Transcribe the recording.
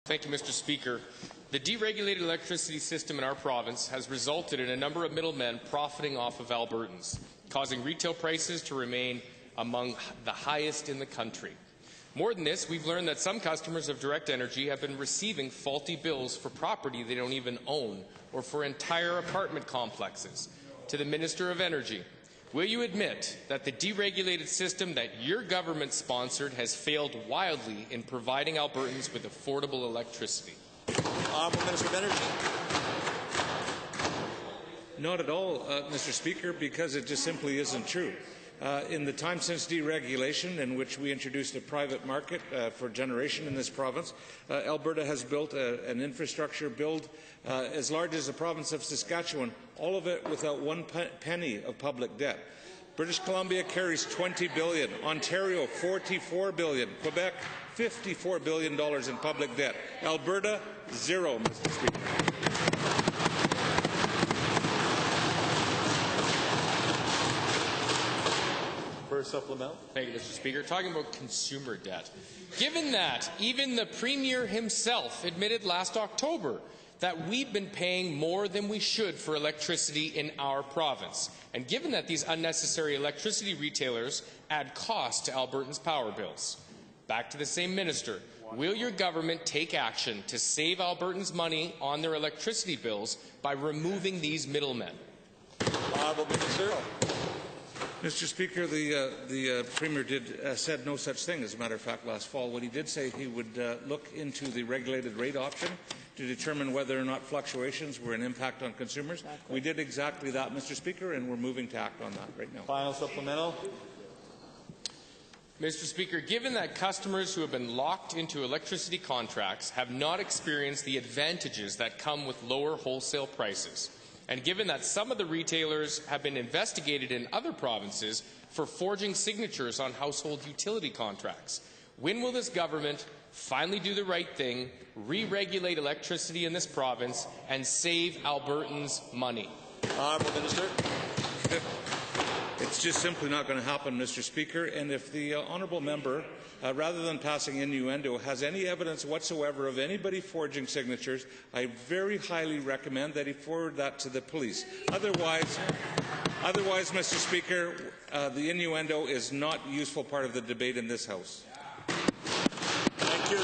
Thank you, Mr. Speaker. The deregulated electricity system in our province has resulted in a number of middlemen profiting off of Albertans, causing retail prices to remain among the highest in the country. More than this, we've learned that some customers of Direct Energy have been receiving faulty bills for property they don't even own or for entire apartment complexes. To the Minister of Energy, will you admit that the deregulated system that your government sponsored has failed wildly in providing Albertans with affordable electricity? Honourable Minister of Energy. Not at all, Mr. Speaker, because it just simply isn't true. In the time since deregulation, in which we introduced a private market for generation in this province, Alberta has built an infrastructure build as large as the province of Saskatchewan, all of it without one penny of public debt. British Columbia carries $20 billion, Ontario $44 billion, Quebec $54 billion in public debt. Alberta, zero, Mr. Speaker. Supplemental. Thank you, Mr. Speaker. Talking about consumer debt. Given that even the Premier himself admitted last October that we've been paying more than we should for electricity in our province, and given that these unnecessary electricity retailers add cost to Albertans' power bills, back to the same minister, will your government take action to save Albertans money on their electricity bills by removing these middlemen? Honourable Minister. Mr. Speaker, the Premier said no such thing, as a matter of fact, last fall. What he did say, he would look into the regulated rate option to determine whether or not fluctuations were an impact on consumers. Exactly. We did exactly that, Mr. Speaker, and we're moving to act on that right now. Final supplemental. Mr. Speaker, given that customers who have been locked into electricity contracts have not experienced the advantages that come with lower wholesale prices, and given that some of the retailers have been investigated in other provinces for forging signatures on household utility contracts, when will this government finally do the right thing, re-regulate electricity in this province, and save Albertans money? Honourable Minister. It's just simply not going to happen, Mr. Speaker. And if the honourable member, rather than passing innuendo, has any evidence whatsoever of anybody forging signatures, I very highly recommend that he forward that to the police. Otherwise, Mr. Speaker, the innuendo is not a useful part of the debate in this House. Thank you.